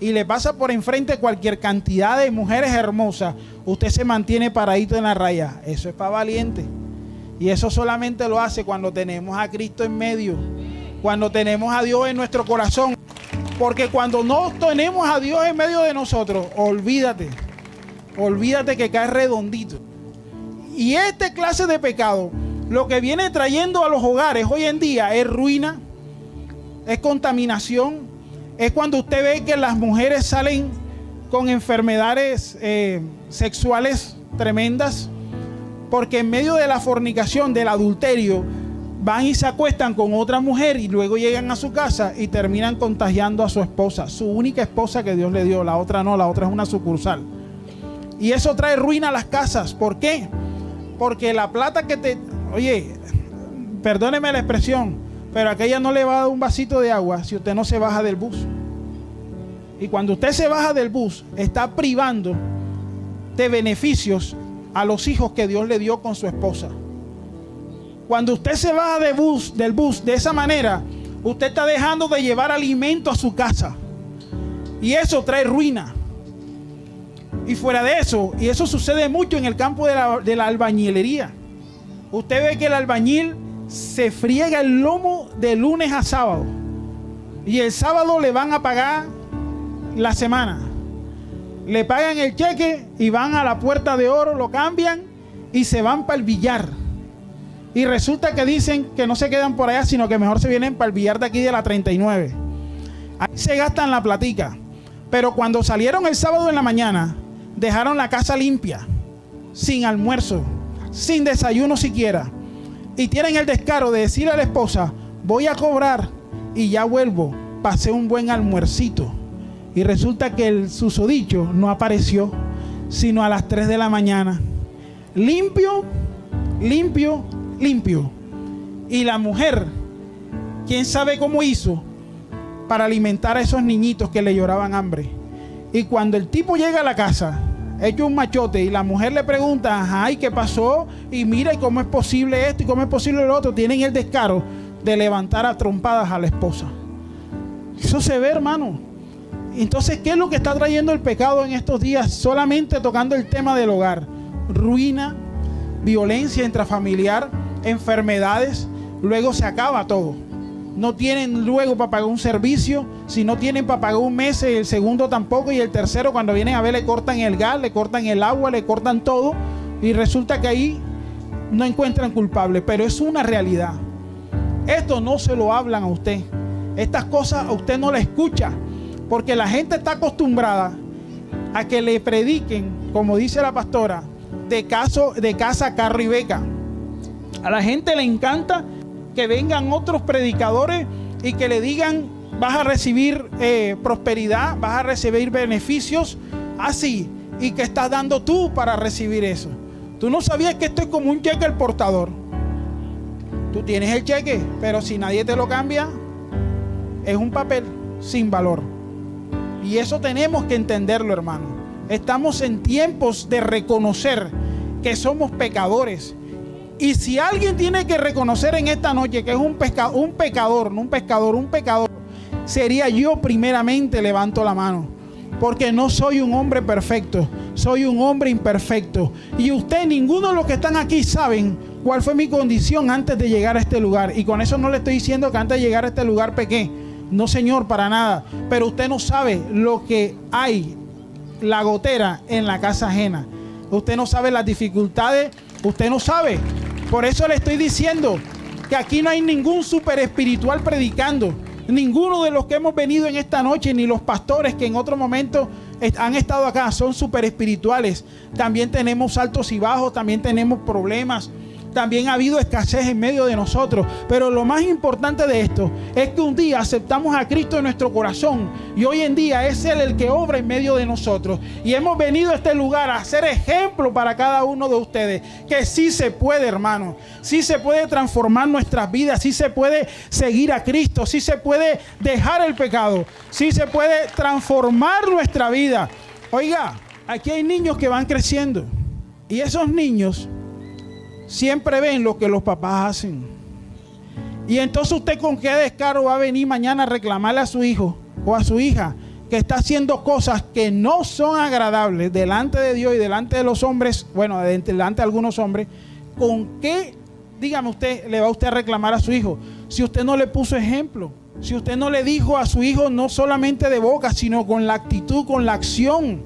y le pasa por enfrente cualquier cantidad de mujeres hermosas, usted se mantiene paradito en la raya. Eso es para valiente. Y eso solamente lo hace cuando tenemos a Cristo en medio, cuando tenemos a Dios en nuestro corazón. Porque cuando no tenemos a Dios en medio de nosotros, olvídate que cae redondito. Y esta clase de pecado, lo que viene trayendo a los hogares hoy en día es ruina, es contaminación, es cuando usted ve que las mujeres salen con enfermedades sexuales tremendas, porque en medio de la fornicación, del adulterio, van y se acuestan con otra mujer y luego llegan a su casa y terminan contagiando a su esposa, su única esposa que Dios le dio. La otra no, la otra es una sucursal. Y eso trae ruina a las casas. ¿Por qué? Porque la plata oye, perdóneme la expresión, pero aquella no le va a dar un vasito de agua si usted no se baja del bus. Y cuando usted se baja del bus, está privando de beneficios a los hijos que Dios le dio con su esposa. Cuando usted se baja del bus de esa manera, usted está dejando de llevar alimento a su casa. Y eso trae ruina. Y fuera de eso, y eso sucede mucho en el campo de la albañilería. Usted ve que el albañil se friega el lomo de lunes a sábado. Y el sábado le van a pagar la semana. Le pagan el cheque y van a la Puerta de Oro, lo cambian y se van para el billar. Y resulta que dicen que no se quedan por allá, sino que mejor se vienen para el billar de aquí de la 39. Ahí se gastan la platica. Pero cuando salieron el sábado en la mañana, dejaron la casa limpia, sin almuerzo, sin desayuno siquiera. Y tienen el descaro de decirle a la esposa: voy a cobrar y ya vuelvo, pasé un buen almuercito. Y resulta que el susodicho no apareció sino a las 3 de la mañana. Limpio, limpio, limpio. Y la mujer, quién sabe cómo hizo para alimentar a esos niñitos que le lloraban hambre. Y cuando el tipo llega a la casa, hecho un machote, y la mujer le pregunta: ajá, ¿y qué pasó? Y mira, ¿y cómo es posible esto? ¿Y cómo es posible lo otro? Tienen el descaro de levantar a trompadas a la esposa. Eso se ve, hermano. Entonces, ¿qué es lo que está trayendo el pecado en estos días? Solamente tocando el tema del hogar: ruina, violencia intrafamiliar, enfermedades. Luego se acaba todo. No tienen luego para pagar un servicio. Si no tienen para pagar un mes, el segundo tampoco. Y el tercero, cuando vienen a ver, le cortan el gas, le cortan el agua, le cortan todo. Y resulta que ahí no encuentran culpable. Pero es una realidad. Esto no se lo hablan a usted. Estas cosas a usted no la escucha. Porque la gente está acostumbrada a que le prediquen, como dice la pastora, de casa, carro y beca. A la gente le encanta que vengan otros predicadores y que le digan: vas a recibir prosperidad, vas a recibir beneficios, así. ¿Y qué estás dando tú para recibir eso? Tú no sabías que esto es como un cheque al portador. Tú tienes el cheque, pero si nadie te lo cambia, es un papel sin valor. Y eso tenemos que entenderlo, hermano. Estamos en tiempos de reconocer que somos pecadores. Y si alguien tiene que reconocer en esta noche que es un pecador, sería yo primeramente. Levanto la mano. Porque no soy un hombre perfecto, soy un hombre imperfecto. Y usted, ninguno de los que están aquí saben cuál fue mi condición antes de llegar a este lugar. Y con eso no le estoy diciendo que antes de llegar a este lugar pequé. No, señor, para nada. Pero usted no sabe lo que hay, la gotera en la casa ajena. Usted no sabe las dificultades, usted no sabe. Por eso le estoy diciendo que aquí no hay ningún super espiritual predicando. Ninguno de los que hemos venido en esta noche, ni los pastores que en otro momento han estado acá, son super espirituales. También tenemos altos y bajos, también tenemos problemas. También ha habido escasez en medio de nosotros. Pero lo más importante de esto es que un día aceptamos a Cristo en nuestro corazón. Y hoy en día es Él el que obra en medio de nosotros. Y hemos venido a este lugar a ser ejemplo para cada uno de ustedes. Que sí se puede, hermano. Sí se puede transformar nuestras vidas. Sí se puede seguir a Cristo. Sí se puede dejar el pecado. Sí se puede transformar nuestra vida. Oiga, aquí hay niños que van creciendo. Y esos niños siempre ven lo que los papás hacen. Y entonces usted, ¿con qué descaro va a venir mañana a reclamarle a su hijo o a su hija que está haciendo cosas que no son agradables delante de Dios y delante de los hombres? Bueno, delante de algunos hombres. ¿Con qué, dígame usted, le va usted a reclamar a su hijo? Si usted no le puso ejemplo, si usted no le dijo a su hijo, no solamente de boca, sino con la actitud, con la acción.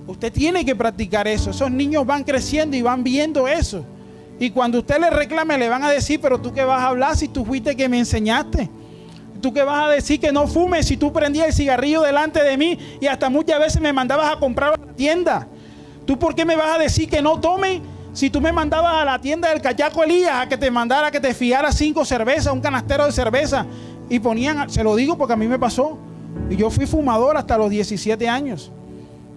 Usted tiene que practicar eso. Esos niños van creciendo y van viendo eso. Y cuando usted le reclame, le van a decir: pero tú qué vas a hablar si tú fuiste que me enseñaste. Tú qué vas a decir que no fumes si tú prendías el cigarrillo delante de mí y hasta muchas veces me mandabas a comprar a la tienda. Tú por qué me vas a decir que no tome si tú me mandabas a la tienda del Cachaco Elías a que te mandara, que te fiara 5 cervezas, un canastero de cerveza. Y ponían, se lo digo porque a mí me pasó. Y yo fui fumador hasta los 17 años.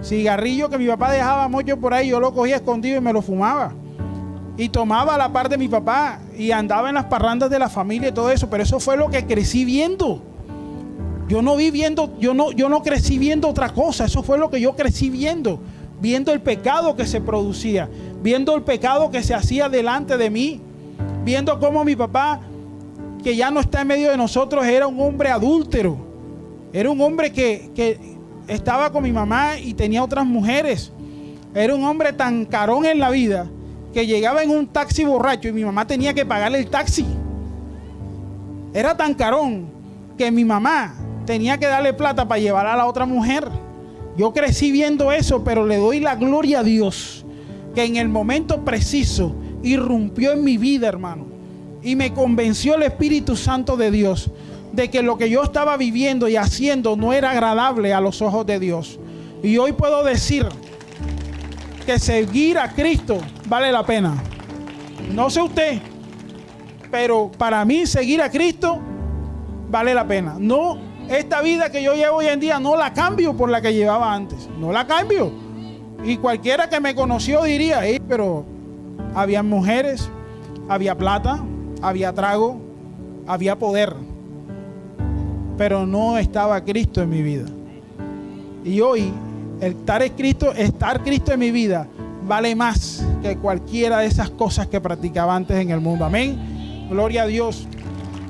Cigarrillo que mi papá dejaba mocho por ahí, yo lo cogía escondido y me lo fumaba. Y tomaba a la par de mi papá y andaba en las parrandas de la familia y todo eso. Pero eso fue lo que crecí viendo. Yo no crecí viendo otra cosa. Eso fue lo que yo crecí viendo. Viendo el pecado que se producía. Viendo el pecado que se hacía delante de mí. Viendo cómo mi papá, que ya no está en medio de nosotros, era un hombre adúltero. Era un hombre que estaba con mi mamá y tenía otras mujeres. Era un hombre tan carón en la vida que llegaba en un taxi borracho y mi mamá tenía que pagarle el taxi. Era tan carón que mi mamá tenía que darle plata para llevar a la otra mujer. Yo crecí viendo eso, pero le doy la gloria a Dios que en el momento preciso irrumpió en mi vida, hermano, y me convenció el Espíritu Santo de Dios de que lo que yo estaba viviendo y haciendo no era agradable a los ojos de Dios. Y hoy puedo decir que seguir a Cristo vale la pena. No sé usted, pero para mí seguir a Cristo vale la pena. No, esta vida que yo llevo hoy en día no la cambio por la que llevaba antes. No la cambio. Y cualquiera que me conoció diría, pero había mujeres, había plata, había trago, había poder, pero no estaba Cristo en mi vida. Y hoy estar Cristo en mi vida vale más que cualquiera de esas cosas que practicaba antes en el mundo. Amén. Gloria a Dios.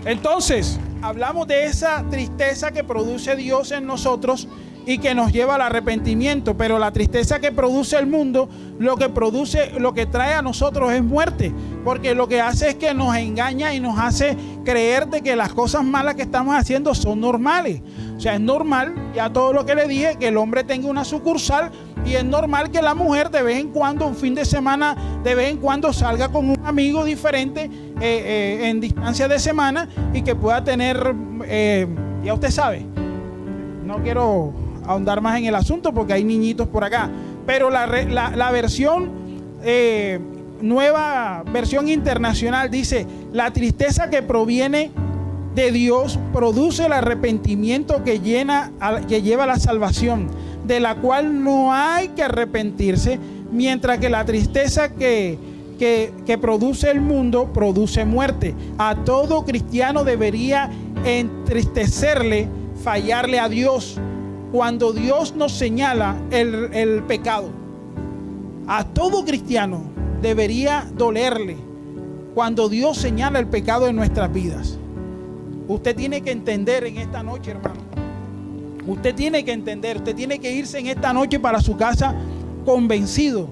Entonces, hablamos de esa tristeza que produce Dios en nosotros y que nos lleva al arrepentimiento, pero la tristeza que produce el mundo, lo que trae a nosotros es muerte, porque lo que hace es que nos engaña y nos hace creer de que las cosas malas que estamos haciendo son normales. O sea, es normal, ya todo lo que le dije, que el hombre tenga una sucursal, y es normal que la mujer de vez en cuando, un fin de semana, de vez en cuando salga con un amigo diferente en distancia de semana, y que pueda tener, ya usted sabe, no quiero ahondar más en el asunto porque hay niñitos por acá, pero la versión nueva versión internacional dice: la tristeza que proviene de Dios produce el arrepentimiento que lleva a la salvación, de la cual no hay que arrepentirse, mientras que la tristeza que produce el mundo produce muerte. A todo cristiano debería entristecerle, fallarle a Dios cuando Dios nos señala el pecado. A todo cristiano debería dolerle cuando Dios señala el pecado en nuestras vidas. Usted tiene que entender en esta noche, hermano. Usted tiene que entender, usted tiene que irse en esta noche para su casa convencido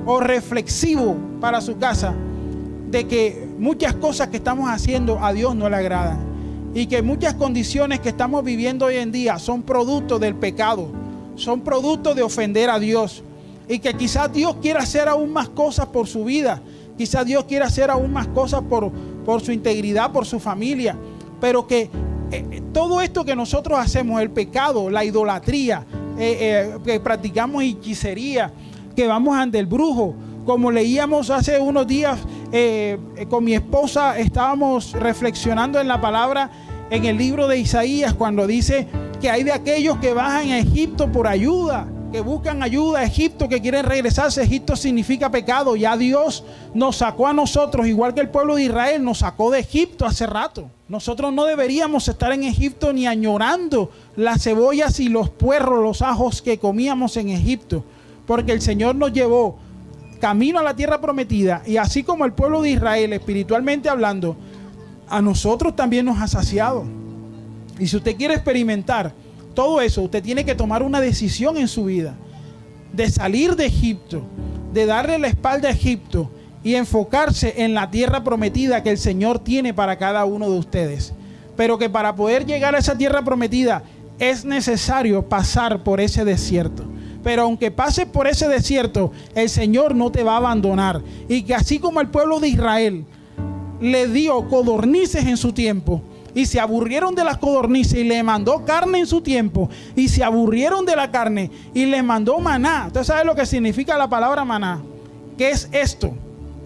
o reflexivo para su casa de que muchas cosas que estamos haciendo a Dios no le agradan, y que muchas condiciones que estamos viviendo hoy en día son producto del pecado, son producto de ofender a Dios, y que quizás Dios quiera hacer aún más cosas por su vida, quizás Dios quiera hacer aún más cosas por su integridad, por su familia, pero que todo esto que nosotros hacemos, el pecado, la idolatría, que practicamos hechicería, que vamos ante el brujo, como leíamos hace unos días con mi esposa, estábamos reflexionando en la palabra en el libro de Isaías, cuando dice que hay de aquellos que bajan a Egipto por ayuda, que buscan ayuda a Egipto, que quieren regresarse. Egipto significa pecado. Ya Dios nos sacó a nosotros, igual que el pueblo de Israel nos sacó de Egipto hace rato. Nosotros no deberíamos estar en Egipto ni añorando las cebollas y los puerros, los ajos que comíamos en Egipto, porque el Señor nos llevó camino a la tierra prometida, y así como el pueblo de Israel, espiritualmente hablando, a nosotros también nos ha saciado. Y si usted quiere experimentar todo eso, usted tiene que tomar una decisión en su vida de salir de Egipto, de darle la espalda a Egipto y enfocarse en la tierra prometida que el Señor tiene para cada uno de ustedes. Pero que para poder llegar a esa tierra prometida es necesario pasar por ese desierto. Pero aunque pases por ese desierto, el Señor no te va a abandonar. Y que así como el pueblo de Israel le dio codornices en su tiempo y se aburrieron de las codornices y le mandó carne en su tiempo, y se aburrieron de la carne y les mandó maná. ¿Usted sabe lo que significa la palabra maná? ¿Qué es esto?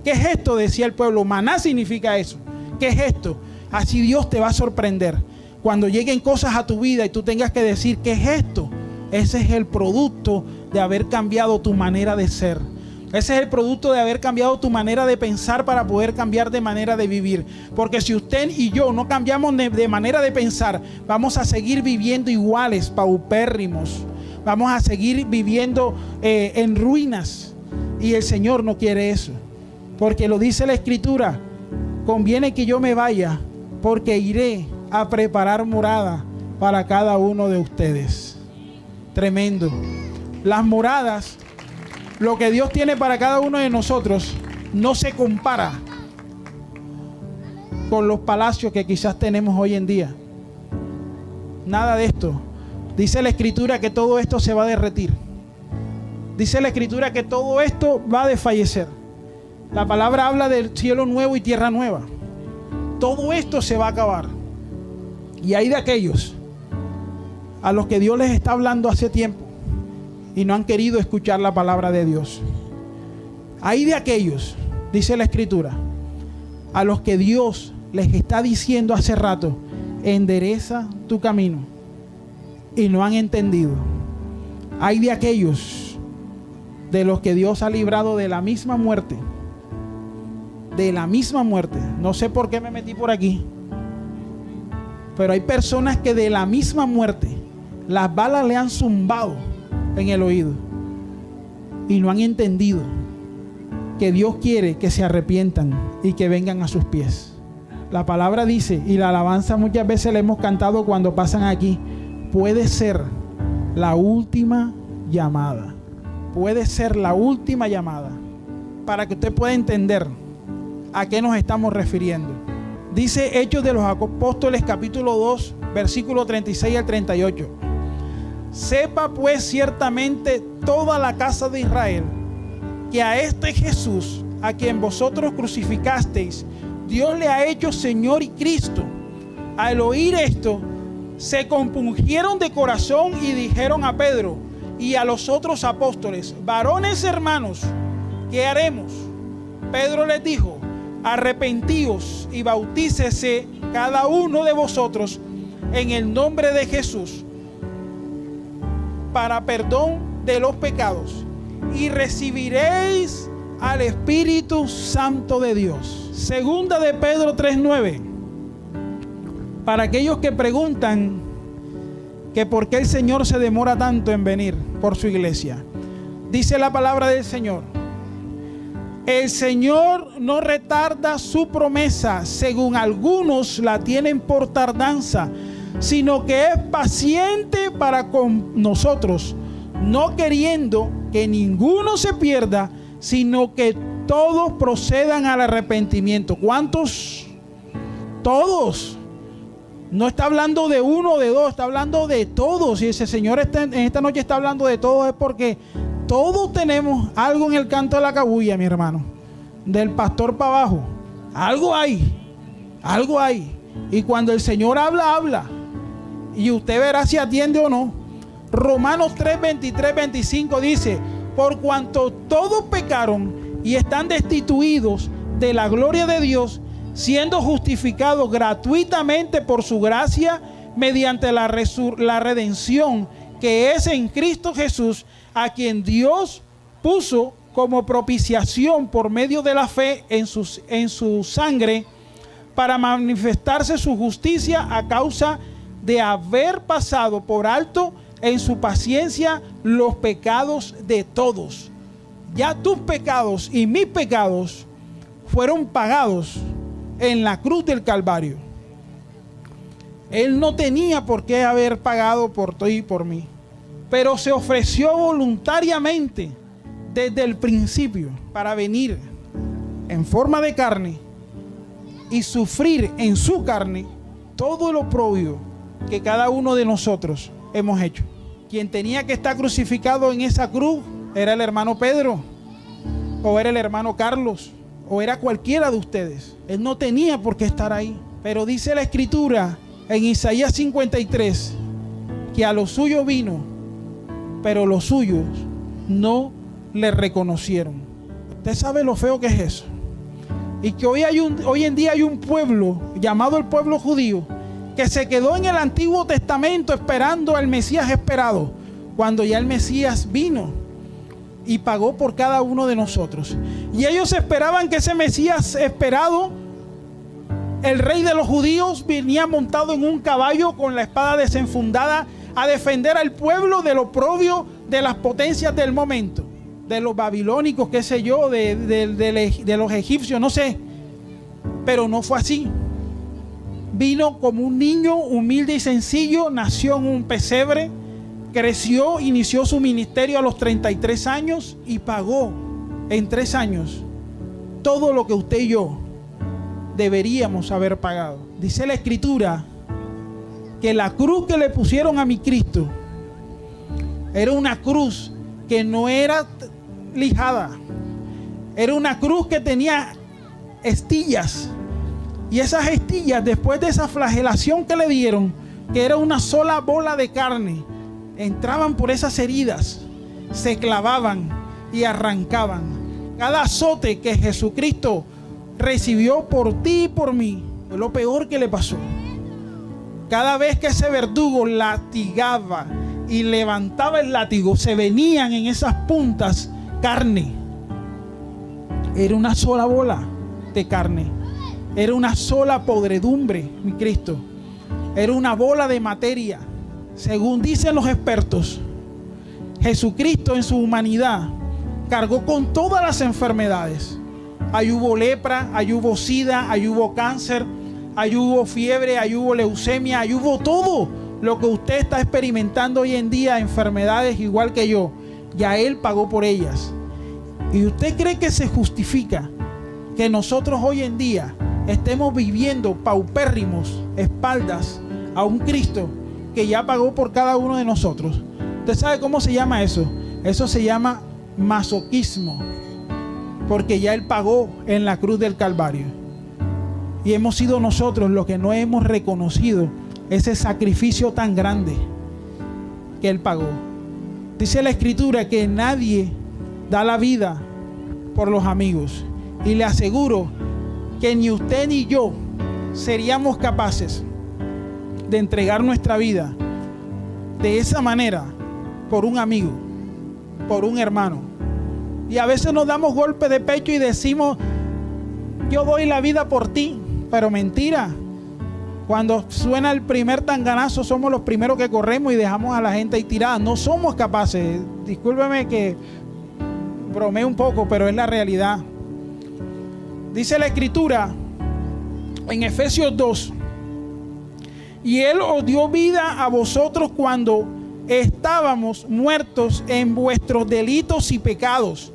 ¿Qué es esto? Decía el pueblo. Maná significa eso. ¿Qué es esto? Así Dios te va a sorprender cuando lleguen cosas a tu vida y tú tengas que decir: ¿qué es esto? Ese es el producto de haber cambiado tu manera de ser. Ese es el producto de haber cambiado tu manera de pensar para poder cambiar de manera de vivir. Porque si usted y yo no cambiamos de manera de pensar, vamos a seguir viviendo iguales, paupérrimos. Vamos a seguir viviendo en ruinas. Y el Señor no quiere eso. Porque lo dice la Escritura: conviene que yo me vaya, porque iré a preparar morada para cada uno de ustedes. Tremendo. Las moradas, lo que Dios tiene para cada uno de nosotros, no se compara con los palacios que quizás tenemos hoy en día. Nada de esto. Dice la Escritura que todo esto se va a derretir. Dice la Escritura que todo esto va a desfallecer. La palabra habla del cielo nuevo y tierra nueva. Todo esto se va a acabar. Y hay de aquellos a los que Dios les está hablando hace tiempo y no han querido escuchar la palabra de Dios. Hay de aquellos, dice la Escritura, a los que Dios les está diciendo hace rato: endereza tu camino, y no han entendido. Hay de aquellos de los que Dios ha librado de la misma muerte. De la misma muerte. No sé por qué me metí por aquí, pero hay personas que de la misma muerte las balas le han zumbado en el oído y no han entendido que Dios quiere que se arrepientan y que vengan a sus pies. La palabra dice, y la alabanza muchas veces la hemos cantado cuando pasan aquí: puede ser la última llamada. Puede ser la última llamada, para que usted pueda entender a qué nos estamos refiriendo. Dice Hechos de los Apóstoles capítulo 2 versículo 36 al 38: sepa pues ciertamente toda la casa de Israel que a este Jesús, a quien vosotros crucificasteis, Dios le ha hecho Señor y Cristo. Al oír esto, se compungieron de corazón y dijeron a Pedro y a los otros apóstoles: varones hermanos, ¿qué haremos? Pedro les dijo: arrepentíos y bautícese cada uno de vosotros en el nombre de Jesús para perdón de los pecados, y recibiréis al Espíritu Santo de Dios. Segunda de Pedro 3:9. Para aquellos que preguntan que por qué el Señor se demora tanto en venir por su iglesia, dice la palabra del Señor: el Señor no retarda su promesa, según algunos la tienen por tardanza, sino que es paciente para con nosotros, no queriendo que ninguno se pierda, sino que todos procedan al arrepentimiento. ¿Cuántos? Todos. No está hablando de uno o de dos, está hablando de todos. Y ese Señor en esta noche está hablando de todos, es porque todos tenemos algo en el canto de la cabulla, mi hermano. Del pastor para abajo. Algo hay. Algo hay. Y cuando el Señor habla, habla. Y usted verá si atiende o no. Romanos 3, 23, 25 dice: por cuanto todos pecaron y están destituidos de la gloria de Dios, siendo justificados gratuitamente por su gracia mediante la redención que es en Cristo Jesús, a quien Dios puso como propiciación por medio de la fe en su sangre, para manifestarse su justicia a causa de haber pasado por alto en su paciencia los pecados de todos. Ya tus pecados y mis pecados fueron pagados en la cruz del Calvario. Él no tenía por qué haber pagado por ti y por mí, pero se ofreció voluntariamente desde el principio para venir en forma de carne y sufrir en su carne todo lo oprobio que cada uno de nosotros hemos hecho. Quien tenía que estar crucificado en esa cruz era el hermano Pedro, o era el hermano Carlos, o era cualquiera de ustedes. Él no tenía por qué estar ahí. Pero dice la Escritura en Isaías 53 que a los suyos vino, pero los suyos no le reconocieron. Usted sabe lo feo que es eso. Y que hoy en día hay un pueblo llamado el pueblo judío que se quedó en el Antiguo Testamento esperando al Mesías esperado, cuando ya el Mesías vino y pagó por cada uno de nosotros. Y ellos esperaban que ese Mesías esperado, el rey de los judíos, venía montado en un caballo con la espada desenfundada a defender al pueblo del oprobio de las potencias del momento, de los babilónicos, qué sé yo, de los egipcios, no sé. Pero no fue así. Vino como un niño humilde y sencillo, nació en un pesebre, creció, inició su ministerio a los 33 años y pagó en 3 años todo lo que usted y yo deberíamos haber pagado. Dice la Escritura que la cruz que le pusieron a mi Cristo era una cruz que no era lijada, Era una cruz que tenía estillas. Y esas estillas, después de esa flagelación que le dieron, que era una sola bola de carne, entraban por esas heridas, se clavaban y arrancaban. Cada azote que Jesucristo recibió por ti y por mí fue lo peor que le pasó. Cada vez que ese verdugo latigaba y levantaba el látigo, se venían en esas puntas carne. Era una sola bola de carne. Era una sola podredumbre, mi Cristo. Era una bola de materia. Según dicen los expertos, Jesucristo en su humanidad cargó con todas las enfermedades. Ahí hubo lepra, ahí hubo sida, ahí hubo cáncer, ahí hubo fiebre, ahí hubo leucemia, ahí hubo todo lo que usted está experimentando hoy en día, enfermedades igual que yo. Ya Él pagó por ellas. ¿Y usted cree que se justifica que nosotros hoy en día estemos viviendo paupérrimos espaldas a un Cristo que ya pagó por cada uno de nosotros? ¿Usted sabe cómo se llama eso? Eso se llama masoquismo, porque ya Él pagó en la cruz del Calvario. Y hemos sido nosotros los que no hemos reconocido ese sacrificio tan grande que Él pagó. Dice la Escritura que nadie da la vida por los amigos. Y le aseguro que ni usted ni yo seríamos capaces de entregar nuestra vida de esa manera por un amigo, por un hermano. Y a veces nos damos golpes de pecho y decimos: yo doy la vida por ti. Pero mentira. Cuando suena el primer tanganazo, somos los primeros que corremos y dejamos a la gente ahí tirada. No somos capaces. Discúlpeme que bromeo un poco, pero es la realidad. Dice la Escritura en Efesios 2: y Él os dio vida a vosotros cuando estábamos muertos en vuestros delitos y pecados,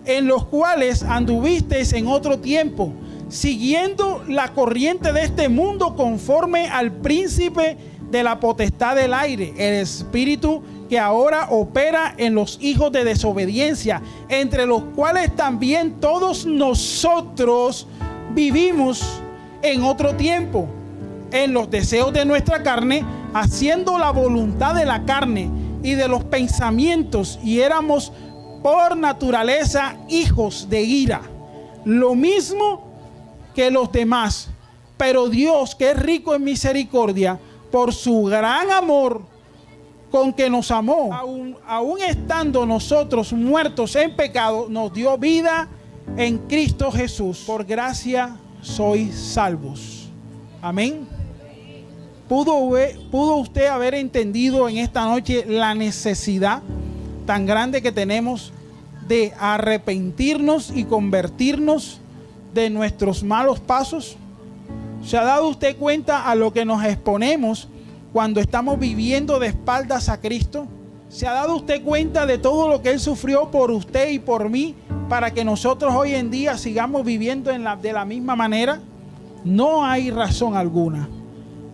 en los cuales anduvisteis en otro tiempo, siguiendo la corriente de este mundo, conforme al príncipe de la potestad del aire, el espíritu que ahora opera en los hijos de desobediencia, entre los cuales también todos nosotros vivimos en otro tiempo, en los deseos de nuestra carne, haciendo la voluntad de la carne y de los pensamientos, y éramos por naturaleza hijos de ira, lo mismo que los demás. Pero Dios, que es rico en misericordia, por su gran amor con que nos amó, aún estando nosotros muertos en pecado, nos dio vida en Cristo Jesús. Por gracia sois salvos. Amén. ¿Pudo usted haber entendido en esta noche la necesidad tan grande que tenemos de arrepentirnos y convertirnos de nuestros malos pasos? ¿Se ha dado usted cuenta a lo que nos exponemos cuando estamos viviendo de espaldas a Cristo? ¿Se ha dado usted cuenta de todo lo que Él sufrió por usted y por mí para que nosotros hoy en día sigamos viviendo de la misma manera? No hay razón alguna.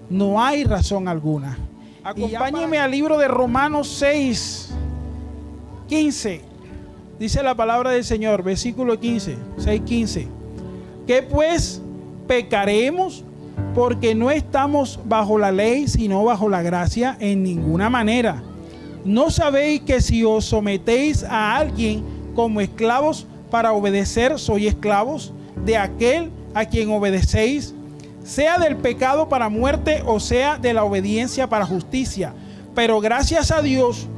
No hay razón alguna. Acompáñeme al libro de Romanos 6, 15. Dice la palabra del Señor, versículo 15, 6:15. ¿Qué pues pecaremos? Porque no estamos bajo la ley, sino bajo la gracia, en ninguna manera. ¿No sabéis que si os sometéis a alguien como esclavos para obedecer, sois esclavos de aquel a quien obedecéis, sea del pecado para muerte o sea de la obediencia para justicia? Pero gracias a Dios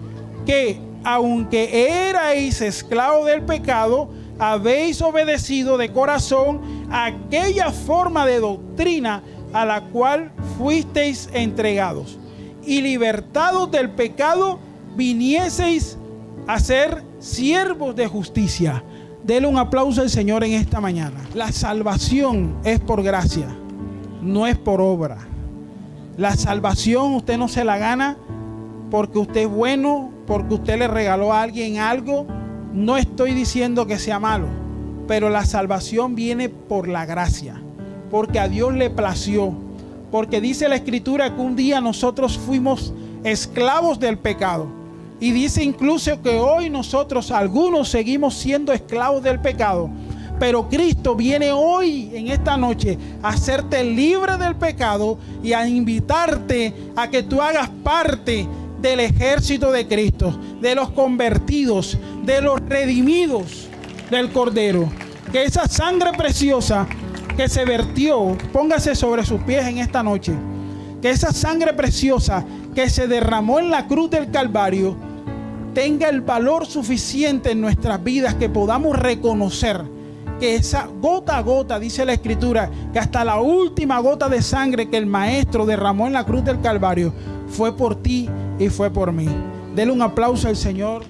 que, aunque erais esclavos del pecado, habéis obedecido de corazón aquella forma de doctrina a la cual fuisteis entregados, y libertados del pecado vinieseis a ser siervos de justicia. Dele un aplauso al Señor en esta mañana. La salvación es por gracia, no es por obra. La salvación usted no se la gana porque usted es bueno, porque usted le regaló a alguien algo. No estoy diciendo que sea malo, pero la salvación viene por la gracia, porque a Dios le plació, porque dice la Escritura que un día nosotros fuimos esclavos del pecado, y dice incluso que hoy nosotros algunos seguimos siendo esclavos del pecado, Pero Cristo viene hoy, en esta noche, a hacerte libre del pecado y a invitarte a que tú hagas parte del ejército de Cristo, de los convertidos, de los redimidos del Cordero. Que esa sangre preciosa que se vertió, póngase sobre sus pies en esta noche. Que esa sangre preciosa que se derramó en la cruz del Calvario tenga el valor suficiente en nuestras vidas, que podamos reconocer que esa gota a gota, dice la Escritura, que hasta la última gota de sangre que el Maestro derramó en la cruz del Calvario fue por ti y fue por mí. Dele un aplauso al Señor.